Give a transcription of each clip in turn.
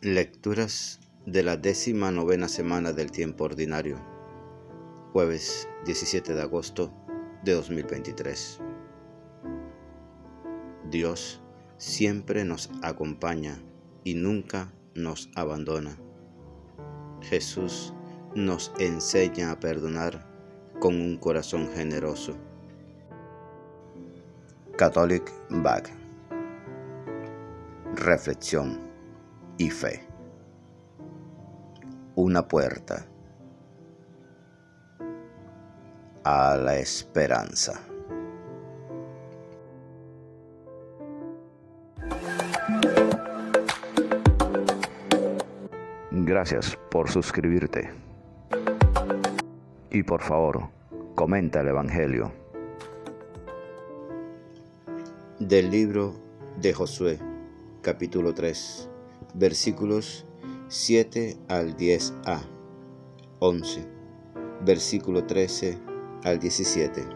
Lecturas de la 19ª semana del tiempo ordinario, jueves 17 de agosto de 2023. Dios siempre nos acompaña y nunca nos abandona. Jesús nos enseña a perdonar con un corazón generoso. Catholic Bag. Reflexión y fe. Una puerta a la esperanza. Gracias por suscribirte. Y por favor, comenta el Evangelio. Del libro de Josué, capítulo 3, versículos 7 al 10a, 11, versículo 13 al 17.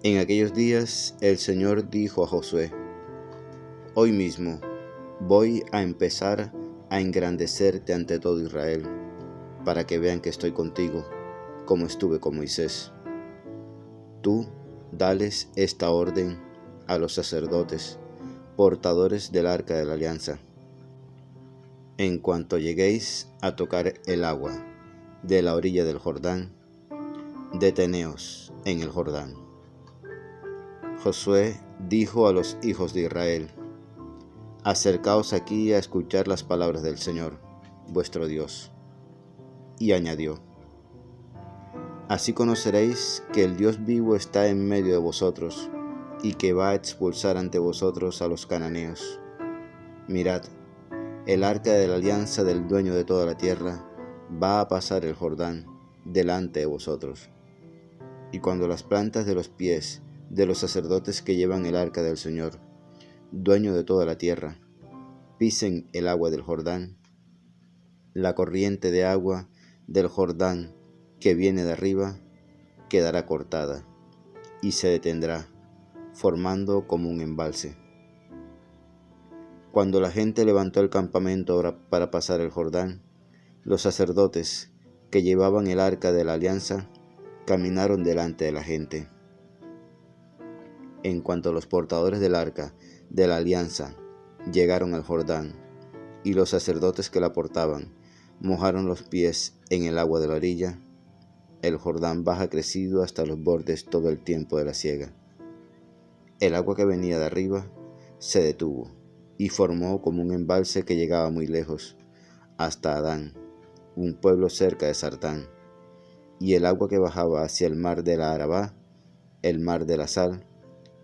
En aquellos días el Señor dijo a Josué: Hoy mismo voy a empezar a engrandecerte ante todo Israel, para que vean que estoy contigo, como estuve con Moisés. Tú dales esta orden a los sacerdotes, portadores del arca de la alianza. En cuanto lleguéis a tocar el agua de la orilla del Jordán, deteneos en el Jordán. Josué dijo a los hijos de Israel: Acercaos aquí a escuchar las palabras del Señor, vuestro Dios. Y añadió: Así conoceréis que el Dios vivo está en medio de vosotros, y que va a expulsar ante vosotros a los cananeos. Mirad, el arca de la alianza del dueño de toda la tierra va a pasar el Jordán delante de vosotros. Y cuando las plantas de los pies de los sacerdotes que llevan el arca del Señor, dueño de toda la tierra, pisen el agua del Jordán, la corriente de agua del Jordán que viene de arriba quedará cortada y se detendrá, formando como un embalse. Cuando la gente levantó el campamento para pasar el Jordán, los sacerdotes que llevaban el arca de la alianza caminaron delante de la gente. En cuanto los portadores del arca de la alianza llegaron al Jordán, y los sacerdotes que la portaban mojaron los pies en el agua de la orilla, el Jordán baja crecido hasta los bordes todo el tiempo de la siega. El agua que venía de arriba se detuvo y formó como un embalse que llegaba muy lejos, hasta Adán, un pueblo cerca de Sartán, y el agua que bajaba hacia el mar de la Arabá, el mar de la sal,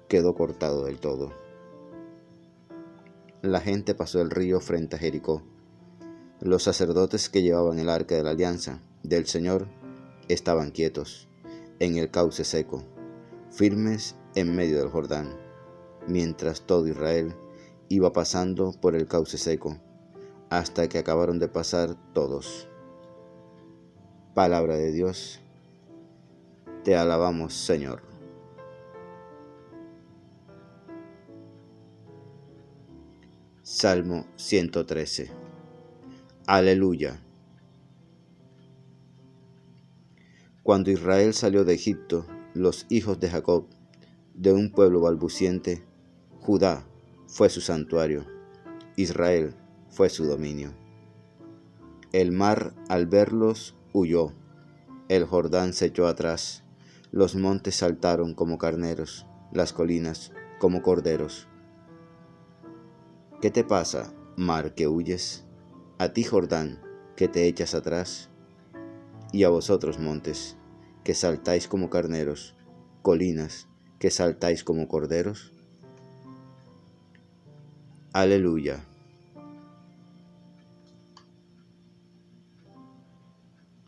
quedó cortado del todo. La gente pasó el río frente a Jericó. Los sacerdotes que llevaban el arca de la alianza del Señor estaban quietos en el cauce seco, firmes en medio del Jordán, mientras todo Israel iba pasando por el cauce seco, hasta que acabaron de pasar todos. Palabra de Dios. Te alabamos, Señor. Salmo 113. Aleluya. Cuando Israel salió de Egipto, los hijos de Jacob, de un pueblo balbuciente, Judá fue su santuario, Israel fue su dominio. El mar al verlos huyó, el Jordán se echó atrás, los montes saltaron como carneros, las colinas como corderos. ¿Qué te pasa, mar que huyes? A ti, Jordán, que te echas atrás. Y a vosotros, montes, que saltáis como carneros, colinas, que saltáis como corderos. Aleluya.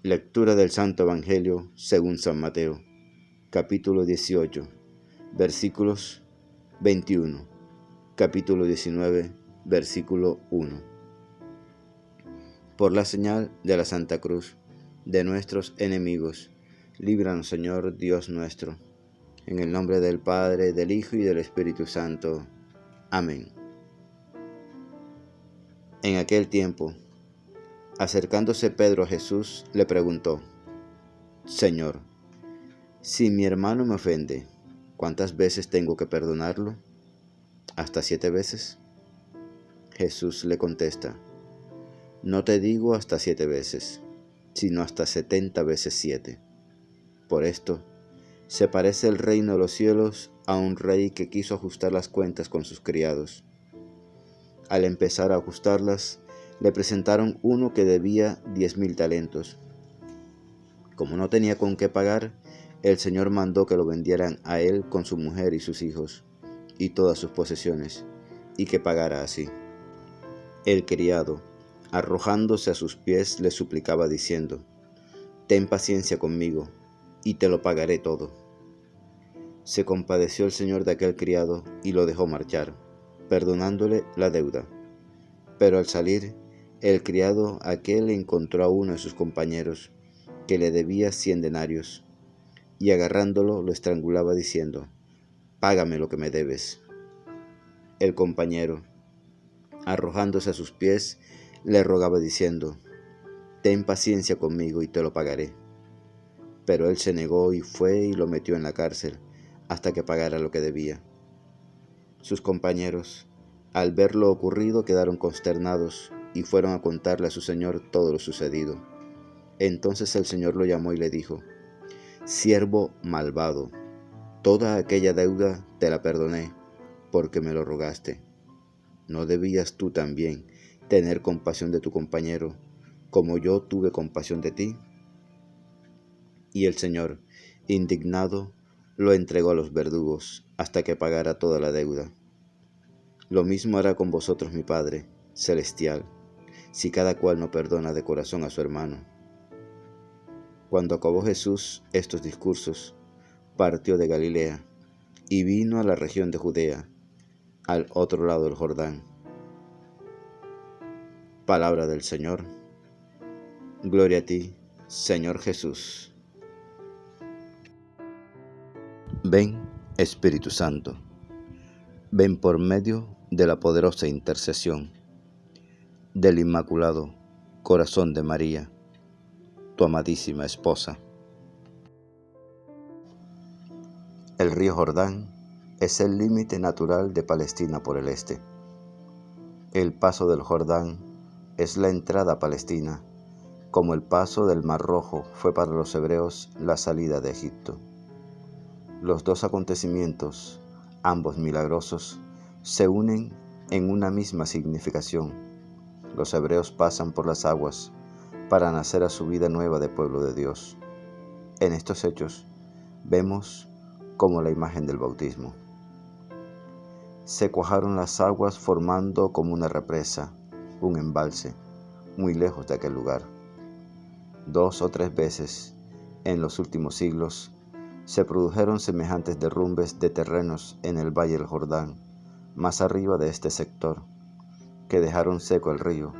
Lectura del Santo Evangelio según San Mateo, capítulo 18, versículos 21, capítulo 19, versículo 1. Por la señal de la Santa Cruz de nuestros enemigos, líbranos, Señor Dios nuestro. En el nombre del Padre, del Hijo y del Espíritu Santo. Amén. En aquel tiempo, acercándose Pedro a Jesús, le preguntó: Señor, si mi hermano me ofende, ¿cuántas veces tengo que perdonarlo? ¿Hasta 7 veces? Jesús le contesta: No te digo hasta 7 veces, sino hasta 70 veces 7. Por esto, se parece el reino de los cielos a un rey que quiso ajustar las cuentas con sus criados. Al empezar a ajustarlas, le presentaron uno que debía 10,000 talentos. Como no tenía con qué pagar, el Señor mandó que lo vendieran a él con su mujer y sus hijos, y todas sus posesiones, y que pagara así. El criado, arrojándose a sus pies, le suplicaba diciendo: Ten paciencia conmigo, y te lo pagaré todo. Se compadeció el Señor de aquel criado y lo dejó marchar, perdonándole la deuda. Pero al salir, el criado aquel encontró a uno de sus compañeros, que le debía 100 denarios, y agarrándolo lo estrangulaba diciendo: Págame lo que me debes. El compañero, arrojándose a sus pies, le rogaba diciendo: Ten paciencia conmigo y te lo pagaré. Pero él se negó y fue y lo metió en la cárcel hasta que pagara lo que debía. Sus compañeros, al ver lo ocurrido, quedaron consternados y fueron a contarle a su señor todo lo sucedido. Entonces el Señor lo llamó y le dijo: Siervo malvado, toda aquella deuda te la perdoné, porque me lo rogaste. ¿No debías tú también tener compasión de tu compañero, como yo tuve compasión de ti? Y el Señor, indignado, lo entregó a los verdugos hasta que pagara toda la deuda. Lo mismo hará con vosotros mi Padre celestial, si cada cual no perdona de corazón a su hermano. Cuando acabó Jesús estos discursos, partió de Galilea y vino a la región de Judea, al otro lado del Jordán. Palabra del Señor. Gloria a ti, Señor Jesús. Ven, Espíritu Santo, ven por medio de la poderosa intercesión del Inmaculado Corazón de María, tu amadísima esposa. El río Jordán es el límite natural de Palestina por el este. El paso del Jordán es la entrada a Palestina, como el paso del Mar Rojo fue para los hebreos la salida de Egipto. Los dos acontecimientos, ambos milagrosos, se unen en una misma significación. Los hebreos pasan por las aguas para nacer a su vida nueva de pueblo de Dios. En estos hechos vemos como la imagen del bautismo. Se cuajaron las aguas formando como una represa, un embalse, muy lejos de aquel lugar. 2 o 3 veces en los últimos siglos se produjeron semejantes derrumbes de terrenos en el valle del Jordán, más arriba de este sector, que dejaron seco el río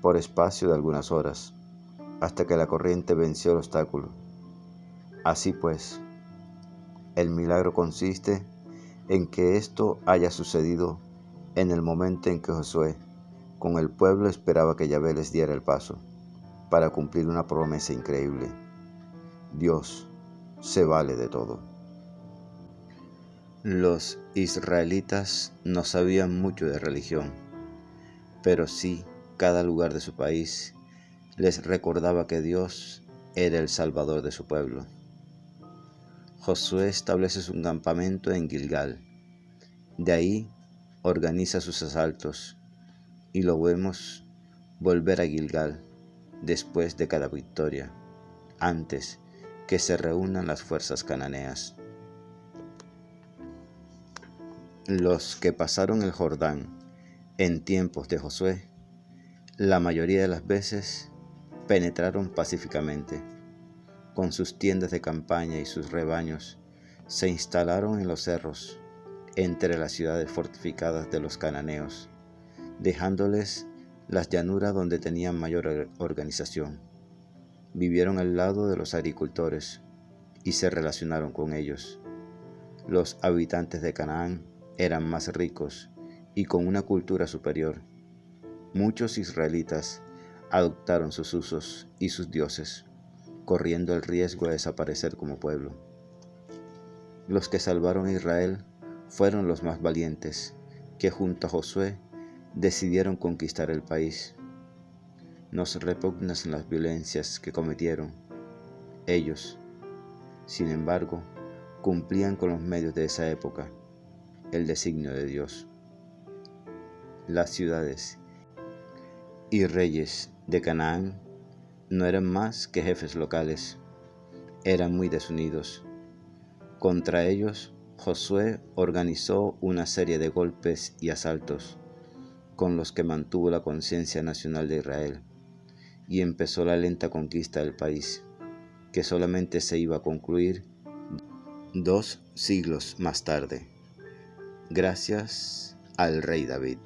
por espacio de algunas horas, hasta que la corriente venció el obstáculo. Así pues, el milagro consiste en que esto haya sucedido en el momento en que Josué, con el pueblo, esperaba que Yahvé les diera el paso, para cumplir una promesa increíble. Dios se vale de todo. Los israelitas no sabían mucho de religión, pero sí cada lugar de su país les recordaba que Dios era el Salvador de su pueblo. Josué establece su campamento en Gilgal. De ahí organiza sus asaltos y lo vemos volver a Gilgal después de cada victoria, antes que se reúnan las fuerzas cananeas. Los que pasaron el Jordán en tiempos de Josué, la mayoría de las veces penetraron pacíficamente. Con sus tiendas de campaña y sus rebaños, se instalaron en los cerros, entre las ciudades fortificadas de los cananeos, dejándoles las llanuras donde tenían mayor organización. Vivieron al lado de los agricultores y se relacionaron con ellos. Los habitantes de Canaán eran más ricos y con una cultura superior. muchos israelitas adoptaron sus usos y sus dioses, corriendo el riesgo de desaparecer como pueblo. Los que salvaron a Israel fueron los más valientes, que junto a Josué decidieron conquistar el país. Nos repugnan las violencias que cometieron. Ellos, sin embargo, cumplían con los medios de esa época, el designio de Dios. Las ciudades y reyes de Canaán no eran más que jefes locales, eran muy desunidos. Contra ellos, Josué organizó una serie de golpes y asaltos, con los que mantuvo la conciencia nacional de Israel, y empezó la lenta conquista del país, que solamente se iba a concluir 2 siglos más tarde, gracias al rey David.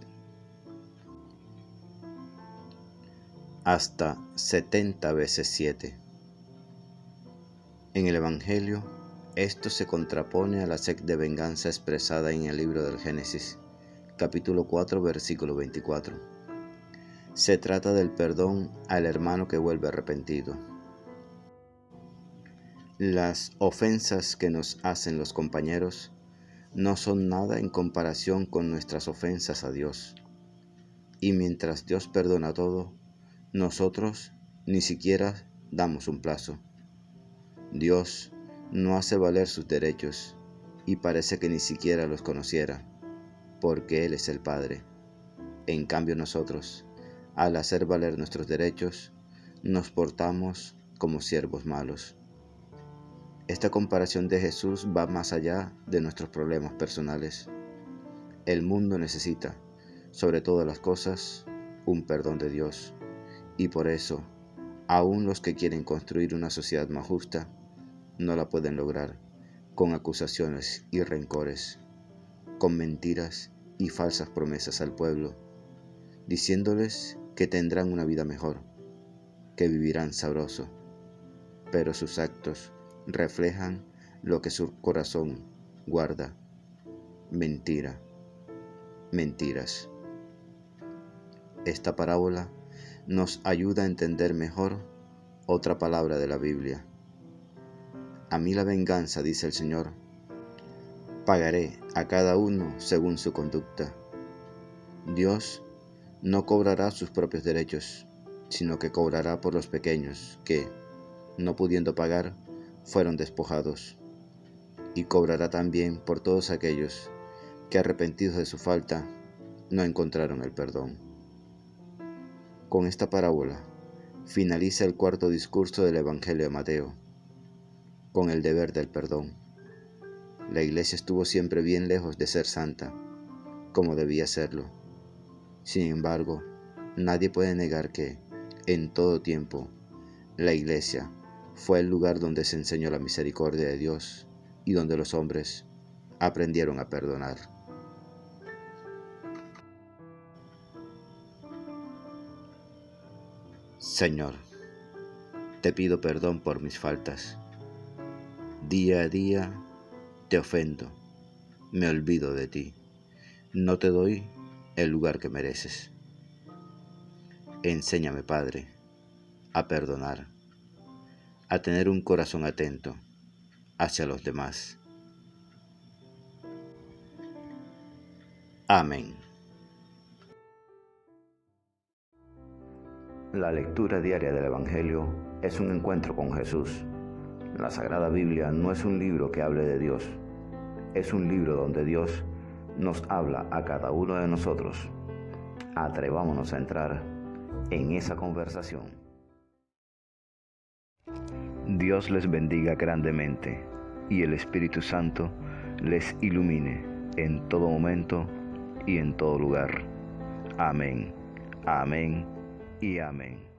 Hasta 70 veces 7. En el Evangelio, esto se contrapone a la sed de venganza expresada en el libro del Génesis, capítulo 4, versículo 24. Se trata del perdón al hermano que vuelve arrepentido. Las ofensas que nos hacen los compañeros no son nada en comparación con nuestras ofensas a Dios. Y mientras Dios perdona todo, nosotros ni siquiera damos un plazo. Dios no hace valer sus derechos y parece que ni siquiera los conociera, porque Él es el Padre. En cambio nosotros, al hacer valer nuestros derechos, nos portamos como siervos malos. Esta comparación de Jesús va más allá de nuestros problemas personales. El mundo necesita, sobre todas las cosas, un perdón de Dios. Y por eso, aún los que quieren construir una sociedad más justa, no la pueden lograr con acusaciones y rencores, con mentiras y falsas promesas al pueblo, diciéndoles que tendrán una vida mejor, que vivirán sabroso, pero sus actos reflejan lo que su corazón guarda: mentira, mentiras. Esta parábola nos ayuda a entender mejor otra palabra de la Biblia. A mí la venganza, dice el Señor, pagaré a cada uno según su conducta. Dios no cobrará sus propios derechos, sino que cobrará por los pequeños que, no pudiendo pagar, fueron despojados, y cobrará también por todos aquellos que, arrepentidos de su falta, no encontraron el perdón. Con esta parábola finaliza el cuarto discurso del Evangelio de Mateo, con el deber del perdón. La Iglesia estuvo siempre bien lejos de ser santa, como debía serlo. Sin embargo, nadie puede negar que, en todo tiempo, la Iglesia fue el lugar donde se enseñó la misericordia de Dios y donde los hombres aprendieron a perdonar. Señor, te pido perdón por mis faltas. Día a día te ofendo, me olvido de ti, no te doy el lugar que mereces. Enséñame, Padre, a perdonar, a tener un corazón atento hacia los demás. Amén. La lectura diaria del Evangelio es un encuentro con Jesús. La Sagrada Biblia no es un libro que hable de Dios, es un libro donde Dios nos habla a cada uno de nosotros. Atrevámonos a entrar en esa conversación. Dios les bendiga grandemente y el Espíritu Santo les ilumine en todo momento y en todo lugar. Amén, amén y amén.